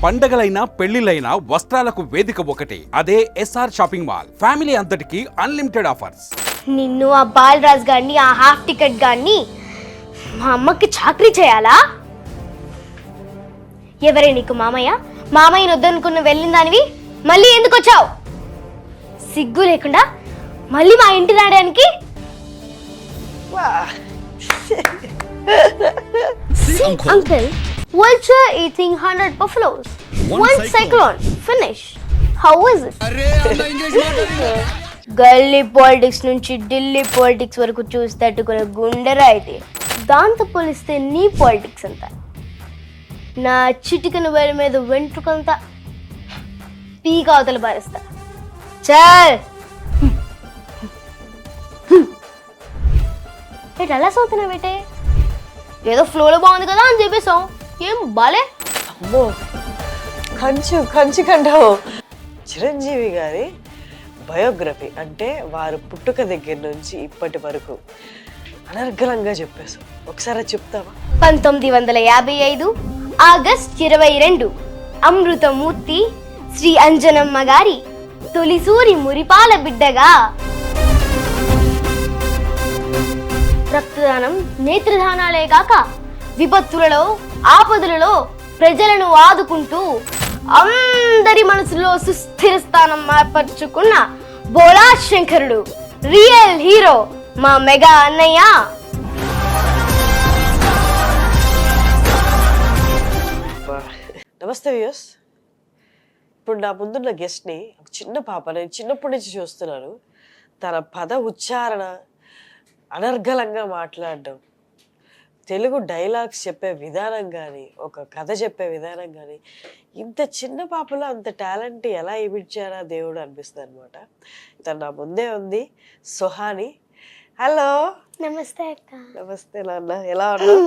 పండగలైనా పెళ్లిలైనా వస్త్రాలకు వేదిక ఒకటే, అదే ఎస్ఆర్ షాపింగ్ మాల్. ఫ్యామిలీ అంతటికి అన్లిమిటెడ్ ఆఫర్స్. నిన్ను ఆ బాలరాజ్ గారిని ఆ హాఫ్ టికెట్ గారిని మా అమ్మకి చాకరీ చేయాలా? ఎవరే నీకు మామయ్య? మామయ్యని వద్దనుకున్న వెళ్ళిన దానివి మళ్ళీ ఎందుకు వచ్చావు? సిగ్గు లేకుండా మళ్ళీ మా ఇంటి రావడానికి? Uncle, vulture eating 100 buffaloes. One cyclone. Finish. How is it? గల్లీ పాలిటిక్స్ నుంచి ఢిల్లీ పాలిటిక్స్ వరకు చూసి తట్టుకునే గుండెరా అయితే దాంతో పోలిస్తే నీ పాలిటిక్స్ అంతా నా చిటికన వేడి మీద వెంట్రుకంతా పీక అవతల పారేస్తా. చల్ ఏటి అలా సౌతున్నావు బేటే? ఏదో ఫ్లోలో బాగుంది కదా అని చెప్పేసాం, ఏం బాలే? అమ్మో కంచు కంటావు. చిరంజీవి గారి బయోగ్రఫీ అంటే వారు పుట్టుక దగ్గర నుంచి ఇప్పటి వరకు అనర్గళంగా చెప్పేశావు. ఒకసారి చెప్తావా? 1955 ఆగస్ట్ 22 అమృతమూర్తి శ్రీ అంజనమ్మ గారి తొలిసూరి మురిపాల బిడ్డగా రక్తదానం, నేత్రదానాలే కాక విపత్తులలో, ఆపదలలో ప్రజలను ఆదుకుంటూ అందరి మనసులో సుస్థిర స్థానం ఏర్పరచుకున్న బోళా శంకరుడు, రియల్ హీరో మా మెగా అన్నయ్య. నమస్తే వ్యూయర్స్. ఇప్పుడు నా ముందున్న గెస్ట్ని ఒక చిన్న పాప, నేను చిన్నప్పటి నుంచి చూస్తున్నాను. తన పద ఉచ్చారణ, అనర్గళంగా మాట్లాడడం, తెలుగు డైలాగ్స్ చెప్పే విధానం కానీ, ఒక కథ చెప్పే విధానం కానీ, ఇంత చిన్న పాపలో అంత టాలెంట్ ఎలా ఇమిడ్చారా దేవుడు అనిపిస్తుంది అనమాట. తను నా ముందే ఉంది, సుహాని. హలో. నమస్తే అక్క. నమస్తే నాన్న, ఎలా ఉన్నావు?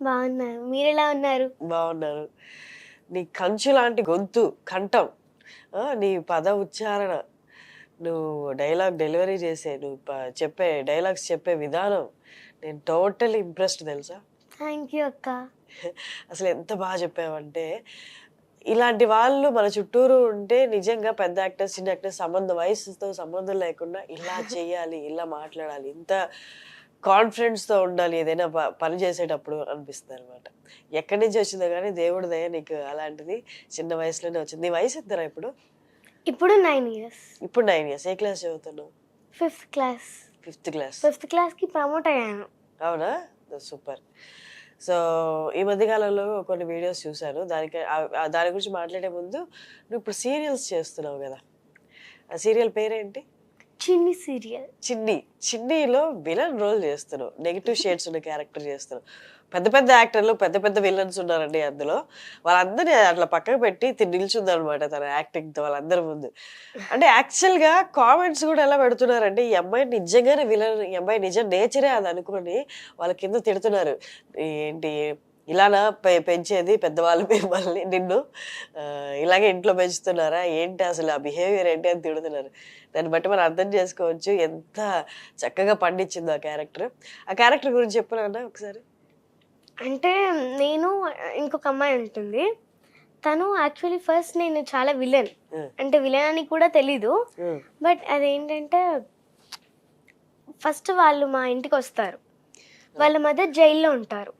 బాగున్నాను, మీరు ఎలా ఉన్నారు? బాగున్నారు. నీ కంచు లాంటి గొంతు, కంఠం, నీ పద ఉచ్చారణ, నువ్వు డైలాగ్ డెలివరీ చేసే, నువ్వు చెప్పే డైలాగ్స్ చెప్పే విధానం, నేను టోటల్ ఇంప్రెస్డ్ తెలుసా. థ్యాంక్ యూ అక్క. అసలు ఎంత బాగా చెప్పావంటే, ఇలాంటి వాళ్ళు మన చుట్టూరు ఉంటే నిజంగా పెద్ద యాక్టర్స్, చిన్న యాక్టర్స్ వయసుతో సంబంధం లేకుండా ఇలా చెయ్యాలి, ఇలా మాట్లాడాలి, ఇంత కాన్ఫిడెన్స్తో ఉండాలి ఏదైనా పని చేసేటప్పుడు అనిపిస్తుంది అనమాట. ఎక్కడి నుంచి వచ్చిందో కానీ దేవుడి దయ నీకు అలాంటిది చిన్న వయసులోనే వచ్చింది. నీ వయసు ఎంతరా ఇప్పుడు? ఇప్పుడు 9 years. ఇప్పుడు 9 years. ఏ క్లాస్ చదువుతున్నావు? 5th class. 5th class. 5th classకి promote అయ్యాను. అవునా? సూపర్. సో ఈ మధ్యకాలంలో కొన్ని వీడియోస్ చూశాను. దాని గురించి మాట్లాడే ముందు, నువ్వు ఇప్పుడు సీరియల్స్ చేస్తున్నావు కదా, ఆ సీరియల్ పేరేంటి? చిన్ని సీరియల్. చిన్నీలో విలన్ రోల్ చేస్తున్నావు, నెగిటివ్ షేడ్స్ ఉన్న క్యారెక్టర్ చేస్తున్నావు. పెద్ద పెద్ద యాక్టర్లు, పెద్ద పెద్ద విలన్స్ ఉన్నారండి అందులో. వాళ్ళందరినీ అట్లా పక్కకు పెట్టి నిల్చుంది అనమాట తన యాక్టింగ్తో వాళ్ళందరి ముందు. అంటే యాక్చువల్గా కామెంట్స్ కూడా ఎలా పెడుతున్నారంటే, ఈ అమ్మాయి నిజంగానే విలన్, ఈ అమ్మాయి నిజం నేచరే అది అనుకుని వాళ్ళ కింద తిడుతున్నారు. ఏంటి ఇలానా పెంచేది పెద్దవాళ్ళు మిమ్మల్ని, నిన్ను ఇలాగే ఇంట్లో పెంచుతున్నారా ఏంటి, అసలు ఆ బిహేవియర్ ఏంటి అని తిడుతున్నారు. దాన్ని బట్టి మనం అర్థం చేసుకోవచ్చు ఎంత చక్కగా పండించిందో ఆ క్యారెక్టర్. ఆ క్యారెక్టర్ గురించి చెప్పినా ఒకసారి. అంటే నేను, ఇంకొక అమ్మాయి ఉంటుంది, తను యాక్చువల్లీ ఫస్ట్ నేను చాలా విలన్, అంటే విలన్ అని కూడా తెలీదు. బట్ అదేంటంటే, ఫస్ట్ వాళ్ళు మా ఇంటికి వస్తారు, వాళ్ళ మదర్ జైల్లో ఉంటారు.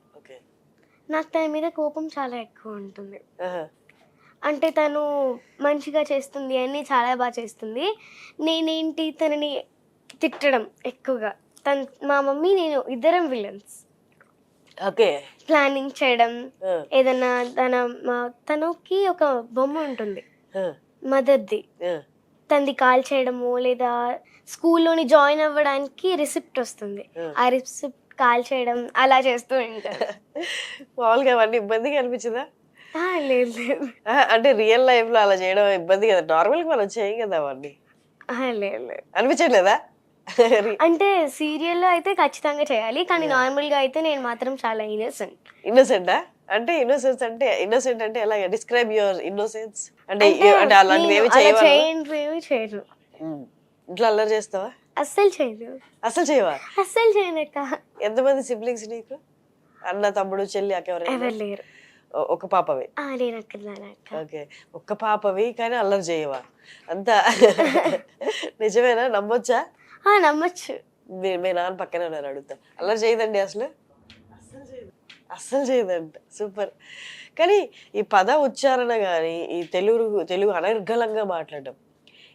నాకు తన మీద కోపం చాలా ఎక్కువ ఉంటుంది. అంటే తను మంచిగా చేస్తుంది, అన్నీ చాలా బాగా చేస్తుంది, నేనేంటి తనని తిట్టడం ఎక్కువగా. మా మమ్మీ నేను ఇద్దరం విలన్స్. ఓకే. ప్లానింగ్ చేయడం, ఏదన్నా తనకి ఒక బొమ్మ ఉంటుంది మదర్ది, తనది కాల్ చేయడము, లేదా స్కూల్లోని జాయిన్ అవ్వడానికి రిసిప్ట్ వస్తుంది, ఆ రిసిప్ట్ కాల్ చేయడం, అలా చేస్తూ ఉంటారు. మామూలుగా అవన్నీ ఇబ్బందిగా అనిపించిందా? లేదు లేదు. అంటే రియల్ లైఫ్ లో అలా చేయడం ఇబ్బంది కదా, నార్మల్ గా మనం చేయం కదా అవన్నీ. లేదు లేదు. అనిపించట్లేదా? అంటే సీరియల్లో అయితే ఖచ్చితంగా చేయాలి, కానీ నార్మల్ గా అయితే నేను మాత్రం చాలా ఇన్నోసెంట్. ఇన్నోసెంటా? అంటే ఇన్నోసెంట్ అంటే ఎలా డిస్క్రైబ్ యువర్ ఇన్నోసెన్స్? అంటే అలాంటివి ఏమి చేయను. ఇంట్లో అల్లరి చేస్తావా? అస్సలు చేయను. అస్సలు చేయవా? అస్సలు చేయనక్క. ఎంతమంది సిబ్లింగ్స్ నీకు? అన్న, తమ్ముడు, చెల్లి, అక్క ఎవరు లేరు? ఒక పాపవి. నేను అక్కడనే అక్క. ఓకే, ఒక్క పాపవి కానీ అల్లరి చేయవా అంతా? నిజమేనా, నమ్మొచ్చా? నమ్మచ్చు. మీ నాన్న పక్కనే ఉన్నారు, అడుగుతా. అల్లరి చేయదండి అసలు? అస్సలు చేయదంట. సూపర్. కానీ ఈ పద ఉచ్చారణ కానీ ఈ తెలుగు అనర్గళంగా మాట్లాడడం,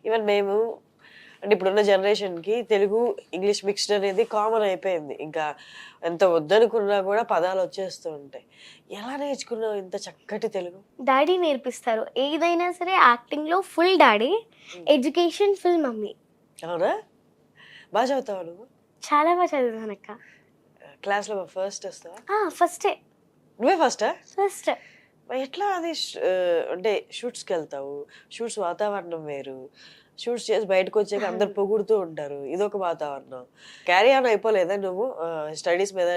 ఈవెన్ మేము అంటే ఇప్పుడున్న జనరేషన్కి తెలుగు ఇంగ్లీష్ మిక్స్డ్ అనేది కామన్ అయిపోయింది. ఇంకా ఎంత వద్దనుకున్నా కూడా పదాలు వచ్చేస్తూ ఉంటాయి. ఎలా నేర్చుకున్నావు ఇంత చక్కటి తెలుగు? డాడీ నేర్పిస్తారు. ఏదైనా సరే యాక్టింగ్లో full daddy, education full mummy. అవునా? బాగా చదువుతావా నువ్వు? చాలా బాగా చదువుతాను అక్క. క్లాస్లో ఫస్ట్ వస్తావా? ఫస్టే. నువ్వే ఫస్టా? ఫస్ట్. ఎట్లా అది అంటే షూట్స్కి వెళ్తావు, షూట్స్ వాతావరణం వేరు, షూట్స్ చేసి బయటకు వచ్చాక అందరు పొగుడుతూ ఉంటారు, ఇదొక వాతావరణం. క్యారీ ఆన్ అయిపోలేదా నువ్వు? స్టడీస్ మీద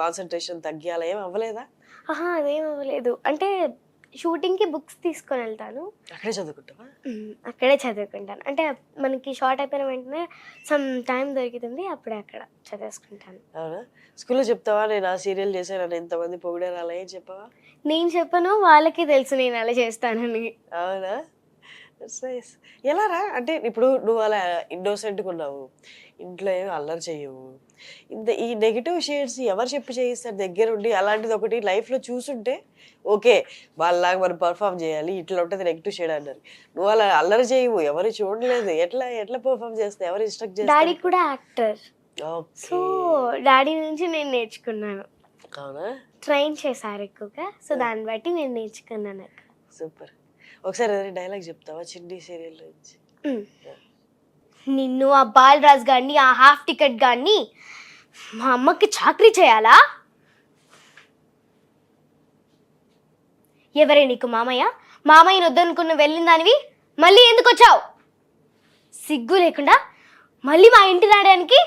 కాన్సన్ట్రేషన్ తగ్గియాలా, ఏం అవ్వలేదా? అదేం అవ్వలేదు. అంటే షూటింగ్కి బుక్స్ తీసుకొని వెళ్తాను, అక్కడే చదువుకుంటావా? అక్కడే చదువుకుంటాను. అంటే మనకి షార్ట్ అయిపోయిన వెంటనే సమ్ టైం దొరుకుతుంది, అప్పుడే అక్కడ చదివేసుకుంటాను. అవునా? స్కూల్లో చెప్తావా నేను ఆ సీరియల్ చేశాను, నన్ను ఇంతమంది పొగిడారు, అలా ఏం చెప్పవా? నేను చెప్పను, వాళ్ళకి తెలుసు నేను అలా చేస్తానని. అవునా? ఎలా రా? అంటే ఇప్పుడు నువ్వు అలా ఇన్నోసెంట్గా ఉన్నావు, ఇంట్లో ఏమి అల్లరి చెయ్యవు, ఈ నెగిటివ్ షేడ్స్ ఎవరు చెప్పి చేయిస్తారు దగ్గరుండి? అలాంటిది ఒకటి లైఫ్లో చూసుంటే ఓకే, వాళ్ళలాగా మనం పర్ఫామ్ చేయాలి, ఇట్లా ఉంటుంది నెగిటివ్ షేడ్ అన్నారు. నువ్వు అలా అల్లరి చేయవు, ఎవరు చూడలేదు, ఎట్లా పర్ఫామ్ చేస్తావు, ఎవరు ఇన్స్ట్రక్ట్ చేస్తారు? డాడీ కూడా యాక్టర్, సో డాడీ నుంచి నేను నేర్చుకున్నాను. అవునా? ట్రైన్ చేశారు ఎక్కువగా, సో దాన్ని బట్టి నేను నేర్చుకున్నాను. సూపర్. ఒకసారి ఏదైనా డైలాగ్ చెప్తావా చిన్ని సీరియల్ నుంచి? నిన్ను, ఆ బాలరాజ్ గారిని, ఆ హాఫ్ టికెట్ గారిని మా అమ్మకి చాకరీ చేయాలా? ఎవరే నీకు మామయ్య? మామయ్యని వద్దనుకున్న వెళ్ళిన దానివి మళ్ళీ ఎందుకు వచ్చావు? సిగ్గు లేకుండా మళ్ళీ మా ఇంటి రావడానికి?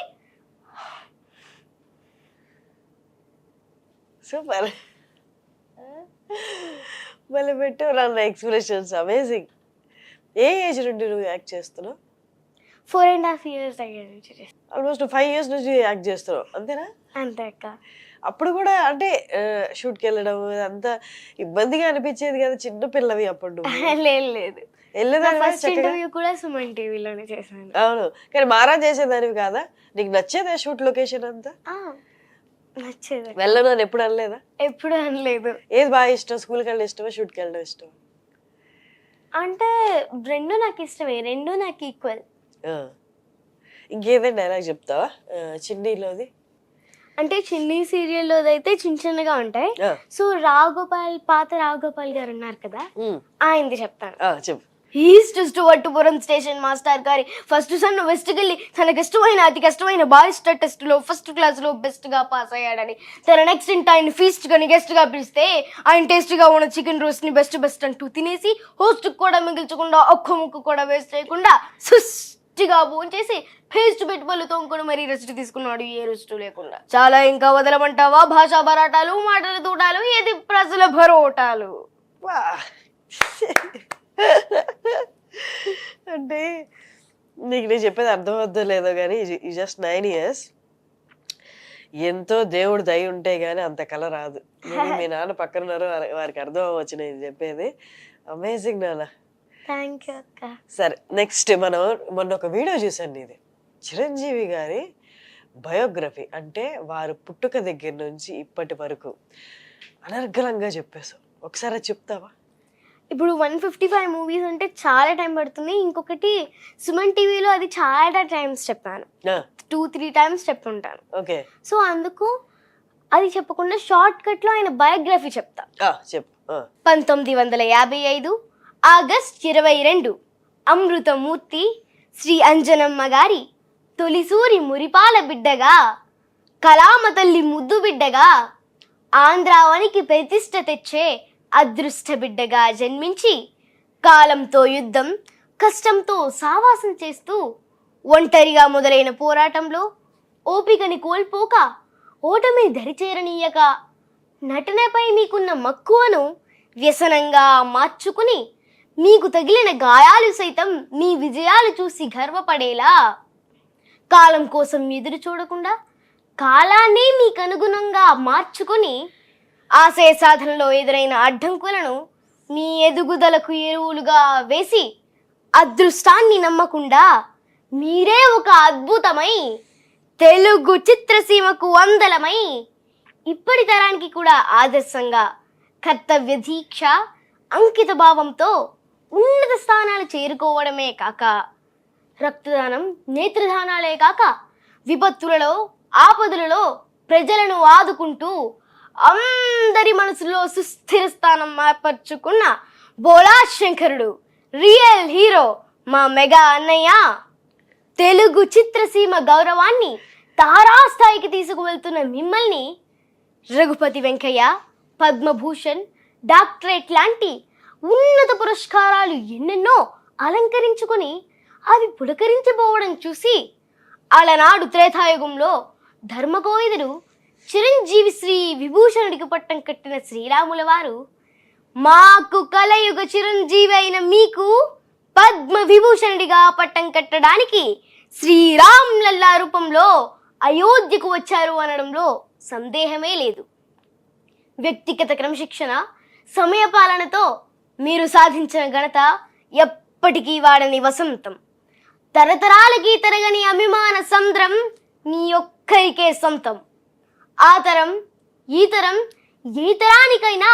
సూపర్. మళ్ళీ పెట్టు నా ఎక్స్ప్రెషన్స్ అమేజింగ్. ఏ ఏజ్ నుండి నువ్వు యాక్ట్ చేస్తున్నావు? 4.5 years దగ్గర నుంచి. ఆల్మోస్ట్ 5 years నుంచి యాక్ట్ చేస్తున్నావు, అంతేనా? అంతే అక్క. అప్పుడు కూడా అంటే షూట్కి వెళ్ళడం అంతా ఇబ్బందిగా అనిపించేది కదా, చిన్న పిల్లవి అప్పుడు నువ్వు? లేదు. ఫస్ట్ ఇంటర్వ్యూ కూడా సుమన్ టీవీలోనే చేశాను. అవును, కానీ మారా చేసేదానివి కాదా? నీకు నచ్చేదా షూట్ లొకేషన్ అంతా? నచ్చేది. వెళ్ళను అని ఎప్పుడు అనలేదా? ఎప్పుడు అనలేదు. ఏది బాగా ఇష్టం, స్కూల్కి వెళ్ళడం ఇష్టమా, షూట్కి వెళ్ళడం ఇష్టం? అంటే రెండు నాకు ఇష్టమే, రెండు నాకు ఈక్వల్. ఇంకేదైనా డైలాగ్ చెప్తావా చిన్నీలోది? అంటే చిన్ని సీరియల్లో అయితే చిన్నగా ఉంటాయి. సో పాత రావుగోపాల్ గారు ఉన్నారు కదా, ఆయనది చెప్తాను. చెప్పు. ఈస్ట్ వట్టుపురం స్టేషన్ మాస్టర్ గారి ఫస్ట్ సన్ వెస్ట్ కెళ్ళి తనకి ఇష్టమైన అతి కష్టమైన బాయిస్టర్ టెస్ట్ లో ఫస్ట్ క్లాస్ లో బెస్ట్ గా పాస్ అయ్యాడని తన నెక్స్ట్ ఇంట ఆయన ఫీస్ట్ గాని గెస్ట్ గా పిలిస్తే ఆయన టేస్ట్ గా ఉన్న చికెన్ రోస్ట్ ని బెస్ట్ అంటూ తినేసి హోస్ట్ కూడా మిగిల్చకుండా ఒక్క ముక్కు కూడా వేస్ట్ చేయకుండా సుష్టిగా భోంచేసి పేస్ట్ పెట్టి పళ్ళు తోముకొని మరీ రెస్ట్ తీసుకున్నాడు, ఏ రెస్ట్ లేకుండా. చాలా ఇంకా వదలమంటావా? భాషా బరాటాలు, మాటల తూటాలు, ఏది ప్రజల భరోటాలు. అంటే నీకు నేను చెప్పేది అర్థమవుద్దో లేదో కానీ ఈ జస్ట్ 9 years ఎంతో దేవుడు దయ ఉంటే గానీ అంత కళ రాదు. మీ నాన్న పక్కన ఉన్నారు, వారికి అర్థం అవ్వచ్చు నేను చెప్పేది. అమేజింగ్ నాన్న. థ్యాంక్ యూ అక్క. సరే, నెక్స్ట్ మనం మొన్న ఒక వీడియో చూసాను నీది, చిరంజీవి గారి బయోగ్రఫీ. అంటే వారు పుట్టుక దగ్గర నుంచి ఇప్పటి వరకు అనర్గళంగా చెప్పేశావు, ఒకసారి అది చెప్తావా? ఇప్పుడు 155 మూవీస్ అంటే చాలా టైం పడుతుంది. ఇంకొకటి సుమన్ టీవీలో అది చాలా టైమ్స్ చెప్పాను, 2-3 times చెప్పుంటాను. ఓకే. సో అందుకు అది చెప్పకుండా షార్ట్ కట్ లో ఆయన బయోగ్రఫీ చెప్తా. చెప్పు. 1955 ఆగస్ట్ 22 అమృతమూర్తి శ్రీ అంజనమ్మ గారి తొలిసూరి మురిపాల బిడ్డగా, కళామ తల్లి ముద్దు బిడ్డగా, ఆంధ్రావనికి ప్రతిష్ట తెచ్చే అదృష్ట బిడ్డగా జన్మించి కాలంతో యుద్ధం, కష్టంతో సావాసం చేస్తూ ఒంటరిగా మొదలైన పోరాటంలో ఓపికని కోల్పోక ఓటమి దరిచేరనీయక నటనపై మీకున్న మక్కువను వ్యసనంగా మార్చుకుని మీకు తగిలిన గాయాలు సైతం మీ విజయాలు చూసి గర్వపడేలా కాలం కోసం ఎదురు చూడకుండా కాలాన్ని మీకు అనుగుణంగా మార్చుకుని ఆశయ సాధనలో ఎదురైన అడ్డంకులను మీ ఎదుగుదలకు ఎరువులుగా వేసి అదృష్టాన్ని నమ్మకుండా మీరే ఒక అద్భుతమై తెలుగు చిత్రసీమకు వందలమై ఇప్పటి తరానికి కూడా ఆదర్శంగా కర్తవ్య దీక్ష అంకిత భావంతో ఉన్నత స్థానాలు చేరుకోవడమే కాక రక్తదానం నేత్రదానాలే కాక విపత్తులలో ఆపదలలో ప్రజలను ఆదుకుంటూ అందరి మనసులో సుస్థిర స్థానం ఏర్పరచుకున్న బోలా శంకరుడు రియల్ హీరో మా మెగా అన్నయ్య తెలుగు చిత్రసీమ గౌరవాన్ని తారాస్థాయికి తీసుకువెళ్తున్న మిమ్మల్ని రఘుపతి వెంకయ్య పద్మభూషణ్ డాక్టరేట్ లాంటి ఉన్నత పురస్కారాలు ఎన్నెన్నో అలంకరించుకొని అవి పులకరించిపోవడం చూసి అలనాడు త్రేతాయుగంలో ధర్మకోవిదుడు చిరంజీవి శ్రీ విభూషణుడికి పట్టం కట్టిన శ్రీరాముల వారు మాకు కలయుగ చిరంజీవి అయిన మీకు పద్మ విభూషణుడిగా పట్టం కట్టడానికి శ్రీరామ్ లల్లా రూపంలో అయోధ్యకు వచ్చారు అనడంలో సందేహమే లేదు. వ్యక్తిగత క్రమశిక్షణ సమయపాలనతో మీరు సాధించిన ఘనత ఎప్పటికీ వాడని వసంతం. తరతరాలకి తరగని అభిమాన సంద్రం నీ ఒక్కరికే సొంతం. ఆ తరం ఈ తరం ఏ తరానికైనా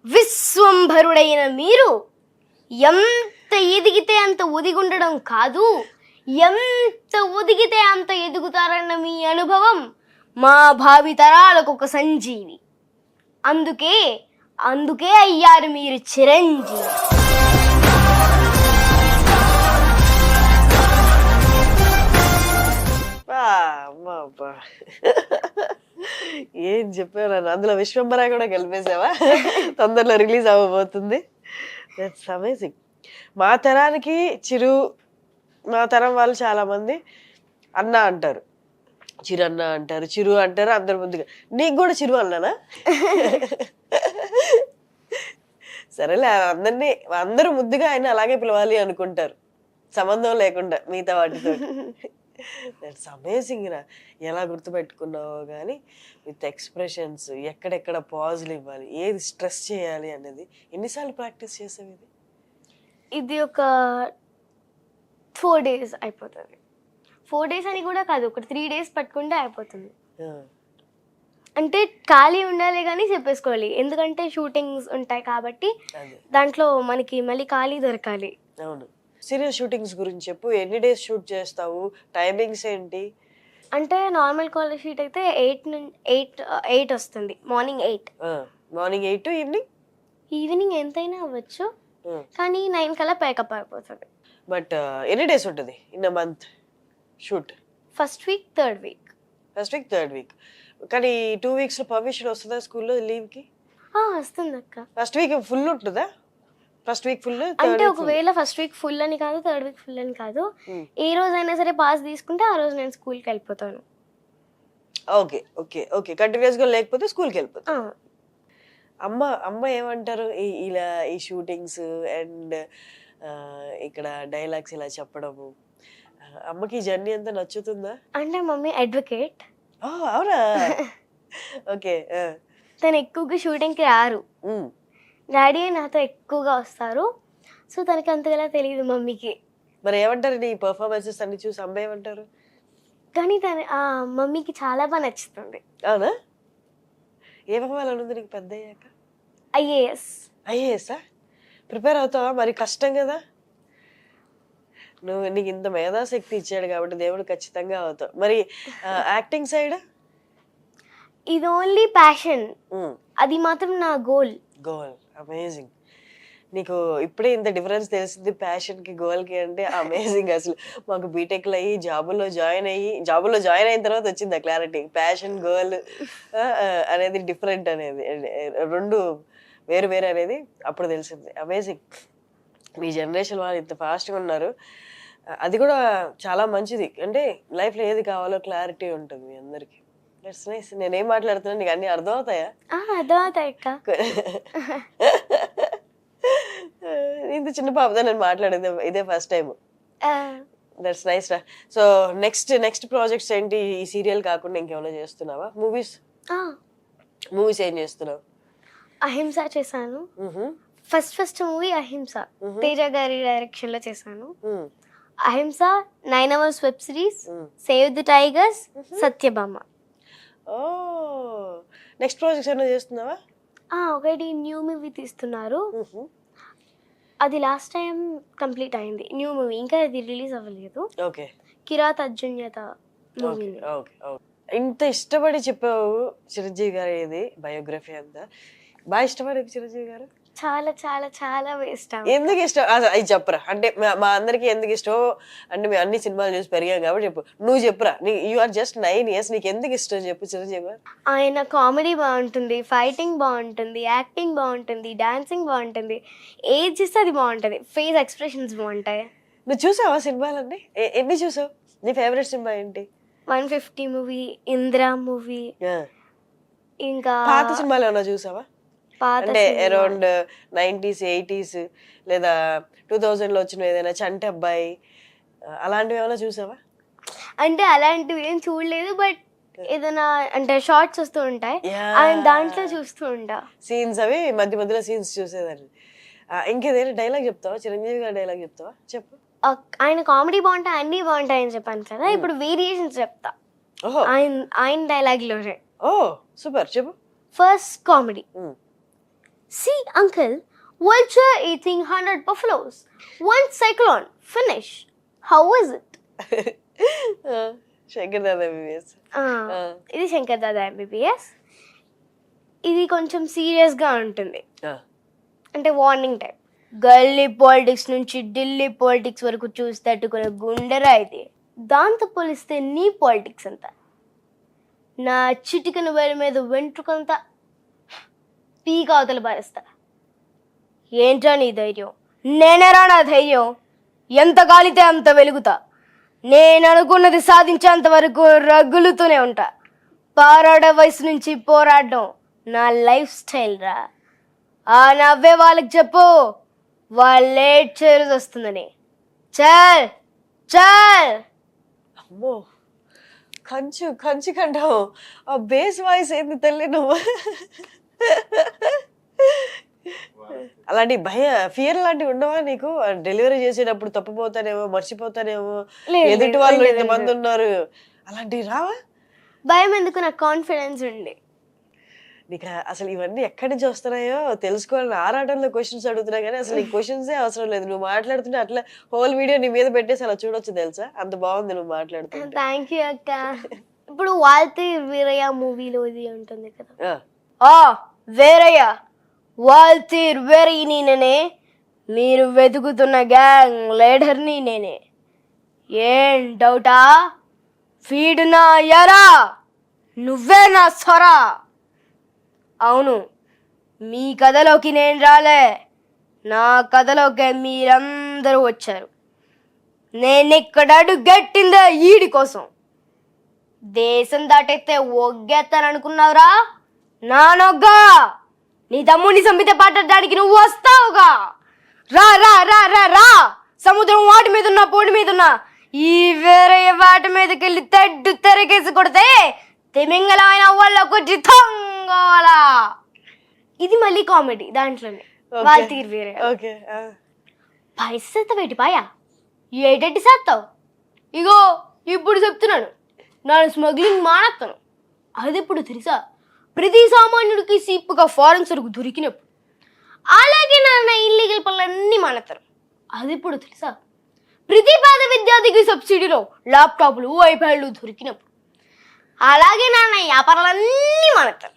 విశ్వంభరుడైన మీరు ఎంత ఎదిగితే అంత ఒదిగుండడం కాదు, ఎంత ఒదిగితే అంత ఎదుగుతారన్న మీ అనుభవం మా భావి తరాలకు ఒక సంజీవి. అందుకే అయ్యారు మీరు చిరంజీవి. ఏం చెప్పావు, అందులో విశ్వంబర కూడా కలిపేసావా? తొందరలో రిలీజ్ అవ్వబోతుంది. That's amazing. మా తరానికి మా తరం వాళ్ళు చాలా మంది అన్న అంటారు, చిరు అన్న అంటారు, చిరు అంటారు అందరు ముందుగా. నీకు కూడా చిరు అన్నానా? సరేలే, అందరూ ముద్దుగా ఆయన అలాగే పిలవాలి అనుకుంటారు, సంబంధం లేకుండా మిగతా వాటితో. దట్స్ అమేజింగ్ రా. ఎలా గుర్తుపెట్టుకున్నావో కానీ విత్ ఎక్స్ప్రెషన్స్, ఎక్కడెక్కడ పాజులు ఇవ్వాలి, ఏది స్ట్రెస్ చేయాలి అనేది. ఎన్నిసార్లు ప్రాక్టీస్ చేసావు ఇది? ఇది ఒక 4 days అయిపోతుంది. 4 days అని కూడా కాదు, ఒక 3 days పట్టుకుంటే అయిపోతుంది. అంటే ఖాళీ ఉండాలి కానీ చెప్పేసుకోవాలి, ఎందుకంటే షూటింగ్స్ ఉంటాయి కాబట్టి దాంట్లో మనకి మళ్ళీ ఖాళీ దొరకాలి. అవును. సీరియల్ షూటింగ్స్ గురించి చెప్పు. ఎన్ని డేస్ షూట్ చేస్తావు? టైమింగ్స్ ఏంటి? అంటే నార్మల్ కాల్ షీట్ అయితే 8 వస్తుంది. మార్నింగ్ 8. మార్నింగ్ 8 టు ఈవినింగ్ ఎంతైనా అవ్వచ్చు, కానీ 9 కల్లా ప్యాకప్ అయిపోతుంది. బట్ ఎన్ని డేస్ ఉంటుంది in a month shoot? First week, third week. కానీ 2 weeks పర్మిషన్ వస్తుందా స్కూల్లో లీవ్కి? వస్తుంది అక్క. ఫస్ట్ వీక్ ఫుల్ ఉంటుందా? ఫస్ట్ వీక్ ఫుల్ అంటే ఒకవేళ ఫస్ట్ వీక్ ఫుల్ అని కాదు, థర్డ్ వీక్ ఫుల్ అని కాదు, ఏ రోజైనా సరే పాస్ తీసుకుంటే ఆ రోజు నేను స్కూల్కి వెళ్ళిపోతాను. ఓకే. కంటిన్యూస్ గా లేకపోతే స్కూల్కి వెళ్ళిపోతాను. అమ్మ ఏమంటారు ఇలా ఈ షూటింగ్స్ అండ్ ఇక్కడ డైలాగ్స్ ఇలా చెప్పడము? అమ్మకి ఈ జర్నీ అంతా నచ్చుతుందా? అంటే మమ్మీ అడ్వకేట్. అవునా? ఓకే. తను ఎక్కువగా షూటింగ్కి రారు, డాడీ నాతో ఎక్కువగా వస్తారు. సో తనకి అంతగా తెలియదు మమ్మీకి. మరి ఏమంటారు నీ పర్ఫార్మెన్సెస్ అన్ని చూసి? అమ్మ ఏమంటారు? కానీ మమ్మీకి చాలా బాగా నచ్చుతుంది. అవునా? ఏమవ్వాలని ఉంది నీకు పెద్ద అయ్యాక? ఐఏఎస్. ప్రిపేర్ అవుతావా? మరి కష్టం కదా. నీకు ఇంత మేధాశక్తి ఇచ్చాడు కాబట్టి దేవుడు ఖచ్చితంగా అవుతావు. మరి యాక్టింగ్ సైడ్? ఇది ఓన్లీ ప్యాషన్, అది మాత్రం నా గోల్. అమేజింగ్. నీకు ఇప్పుడే ఇంత డిఫరెన్స్ తెలిసింది ప్యాషన్ కి గోల్ కి అంటే అమేజింగ్. అసలు మాకు బీటెక్లో అయ్యి జాబుల్లో జాయిన్ అయిన తర్వాత వచ్చింది ఆ క్లారిటీ. ప్యాషన్ గోల్ అనేది డిఫరెంట్ అనేది, రెండు వేరు అనేది అప్పుడు తెలిసింది. అమేజింగ్. మీ జనరేషన్ వాళ్ళు ఇంత ఫాస్ట్గా ఉన్నారు, అది కూడా చాలా మంచిది. అంటే లైఫ్లో ఏది కావాలో క్లారిటీ ఉంటుంది మీ అందరికి. That's nice. నేనేం మాట్లాడుతున్నా నీకు అన్ని అర్థం అవుతాయా? అర్థమవుతాయి. ఇంత చిన్న పాపతో నేను మాట్లాడేది ఇదే ఫస్ట్ టైం. దట్స్ నైస్ రా. సో నెక్స్ట్ ప్రాజెక్ట్స్ ఏంటి? ఈ సీరియల్ కాకుండా ఇంకేమైనా చేస్తున్నావా? మూవీస్ ఏం చేస్తున్నావు? అహింస చేశాను. ఫస్ట్ మూవీ అహింస, తేజ గారి డైరెక్షన్ లో చేశాను. Ahimsa, 9 Hours web series, save the tigers, Satyabhama. ఓ నెక్స్ట్ ప్రాజెక్ట్స్ ఏమైనా చేస్తున్నావా? ఒకటి న్యూ మూవీ తీస్తున్నారు, అది లాస్ట్ టైం కంప్లీట్ అయింది. న్యూ మూవీ ఇంకా అది రిలీజ్ అవ్వలేదు. ఓకే కిరాత్ అర్జున్యత మూవీ. ఇంత ఇష్టపడి చెప్పావు చిరంజీవి గారు, ఏది బయోగ్రఫీ అంతా బాగా ఇష్టపడి చిరంజీవి గారు? చాలా చాలా చాలా ఇష్టం. ఎందుకు ఇష్టం అది చెప్పరా? అంటే మా అందరికి ఎందుకు ఇష్టం అంటే మేము అన్ని సినిమాలు చూసి పెరిగాం కాబట్టి చెప్పు, నువ్వు చెప్పురా. యు ఆర్ జస్ట్ 9 years, నీకు ఎందుకు ఇష్టం చెప్పు చిరంజీవి గారు. ఆయన కామెడీ బాగుంటుంది, ఫైటింగ్ బాగుంటుంది, యాక్టింగ్ బాగుంటుంది, డాన్సింగ్ బాగుంటుంది, ఏది చేస్తే అది బాగుంటుంది, ఫేస్ ఎక్స్ప్రెషన్స్ బాగుంటాయి. నువ్వు చూసావా సినిమాలన్నీ? ఎన్ని చూసావు? నీ ఫేవరెట్ సినిమా ఏంటి? 150 మూవీ, ఇంద్రా మూవీ, ఇంకా పాత సినిమాలు ఏమన్నా చూసావా? పాత అంటే అరౌండ్ 90s 80s లేదా 2000 లో వచ్చిన ఏదైనా చంటి అబ్బాయి అలాంటివి ఏమైనా చూసావా? అంటే అలాంటివి ఏం చూడలేదు, బట్ ఏదైనా అంటే షార్ట్స్ వస్తూ ఉంటాయి, ఆయన దాంట్లో చూస్తూ ఉంటా సీన్స్, అవి మధ్య మధ్యలో సీన్స్ చూసేదాన్ని. ఇంకేదైనా డైలాగ్ చెప్తావా? చిరంజీవి గారి డైలాగ్ చెప్తావా? చెప్పు. ఆయన కామెడీ బాగుంటాయి, అన్ని బాగుంటాయని చెప్పాను కదా, ఇప్పుడు వేరియేషన్స్ చెప్తా ఓహో, ఆయన డైలాగ్ లోనే. ఓ సూపర్, చెప్పు. First comedy. See, uncle, vulture eating 100 buffaloes. One cyclone. Finish. How is it? Shankar Dada MBBS. ఇది శంకర్ దాదా MBBS. ఇది కొంచెం సీరియస్గా ఉంటుంది, అంటే వార్నింగ్ టైప్. గల్లీ పాలిటిక్స్ నుంచి ఢిల్లీ పాలిటిక్స్ వరకు చూసి తట్టుకునే గుండెరా ఇది. దాంతో పోలిస్తే నీ పాలిటిక్స్ అంతా, నా చిటికన వేల మీద వెంట్రుకంతా పీక అవతల పారేస్తా. ఏంటా నీ ధైర్యం? నేనేరా నా ధైర్యం? ఎంత కాలితే అంత వెలుగుతా. నేను అనుకున్నది సాధించేంత వరకు రగులుతూనే ఉంటా. పారాడే వయసు నుంచి పోరాడడం నా లైఫ్ స్టైల్ రా. ఆ నవ్వే వాళ్ళకి చెప్పు, వాళ్ళే చేరుది వస్తుందని. చల్ చల్. అమ్మో, కంచు కంచు కంటావు. ఆ బేస్ వాయిస్ ఏంది తల్లి నువ్వు? అలాంటి ఫియర్ లాంటివి ఉండవా నీకు? డెలివరీ చేసేటప్పుడు తప్పిపోతానేమో, మర్చిపోతానేమో, ఎదుటి వాళ్ళు ఇంతమంది ఉన్నారు, అలాంటివి రావా? భయం ఎందుకు, నాకు కాన్ఫిడెన్స్ ఉంది. నీకు అసలు ఇవన్నీ ఎక్కడి నుంచి వస్తున్నాయో తెలుసుకోవాలని ఆరాటంలో క్వశ్చన్స్ అడుగుతున్నా, కానీ అసలు ఈ క్వశ్చన్సే అవసరం లేదు. నువ్వు మాట్లాడుతుంటే అట్లా హోల్ వీడియో నీ మీద పెట్టేసి అలా చూడొచ్చు తెలుసా, అంత బాగుంది నువ్వు మాట్లాడుతుంటే. థ్యాంక్ యూ అక్క. ఇప్పుడు వాల్తీ వీరయ్య మూవీలో ఇది ఉంటుంది కదా, వేరయ్య వాల్తీర్ వేరయ్యని నేనే, మీరు వెతుకుతున్న గ్యాంగ్ లీడర్ని నేనే. ఏం డౌటా? ఫీడ్ నా ఎరా, నువ్వే నా స్వరా. అవును, మీ కథలోకి నేను రాలే, నా కథలోకి మీరందరూ వచ్చారు. నేనిక్కడ అడుగెట్టిందే ఈడి కోసం. దేశం దాటైతే ఒగ్గేస్తాననుకున్నావురా నా నొగ్గా? నీ తమ్ముడిని చంపితే పట్టడానికి నువ్వు వస్తావుగా. రా రా రా రా రా. సముద్రం వాటి మీద ఉన్నా పోటీ మీద ఉన్నా ఈ వేరే వాటి మీదకి వెళ్ళి తెడ్డు తెరకేసి కొడితే తిమింగలమైన వాళ్ళకు జితంగోలా. ఇది మళ్ళీ కామెడీ దాంట్లోనే. వాల్తీర్ వేరే పైసా వేటి పాయా ఏటెట్టి చేస్తావు? ఇగో ఇప్పుడు చెప్తున్నాను, నేను స్మగ్లింగ్ మానేస్తాను. అది ఇప్పుడు తెలుసా, ప్రతి సామాన్యుడికి సీపుగా ఫారెన్ సరుకు దొరికినప్పుడు. అలాగే నాన్న ఇల్లీగల్ పనులన్నీ మానేస్తారు. అది ఇప్పుడు తెలుసా, ప్రతి పేద విద్యార్థికి సబ్సిడీలో ల్యాప్టాప్లు ఐప్యాడ్లు దొరికినప్పుడు. అలాగే నాన్న వ్యాపారాలన్నీ మానేస్తారు.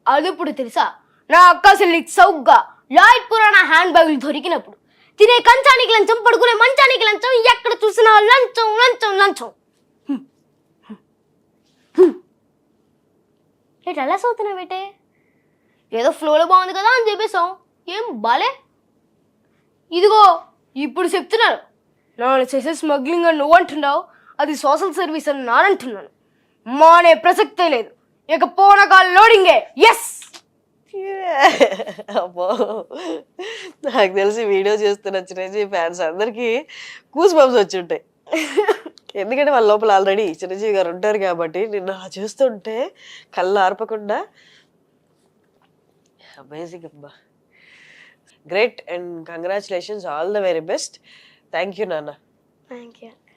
అది ఇప్పుడు తెలుసా, నా అక్క చెల్లికి సౌగ్గా లాయిడ్ పురాణ హ్యాండ్ బ్యాగులు దొరికినప్పుడు. తినే కంచానికి లంచం, పడుకునే మంచానికి లంచం, ఎక్కడ చూసినా లంచం లంచం లంచం. ఏంటి అలా చదువుతున్నావు బేటే? ఏదో ఫ్లోలో బాగుంది కదా అని చెప్పేసాం, ఏం బాలే. ఇదిగో ఇప్పుడు చెప్తున్నాను, నేను చేసే స్మగ్లింగ్ అని నువ్వు అంటున్నావు, అది సోషల్ సర్వీస్ అని నానంటున్నాను. మానే ప్రసక్తే లేదు, ఇక పోనకాల లోడింగే. ఎస్. అబ్బో, నాకు తెలిసి వీడియో చేస్తున్న చిరంజీవి ఫ్యాన్స్ అందరికి కూస్ బంప్స్ వచ్చి ఉంటాయి. ఎందుకంటే వాళ్ళ లోపల ఆల్రెడీ చిరంజీవి గారు ఉంటారు కాబట్టి నిన్ను చూస్తుంటే కళ్ళు ఆర్పకుండా అమేజింగ్ అమ్మా, great, and congratulations, all the very best. Thank you నాన్న. Thank you.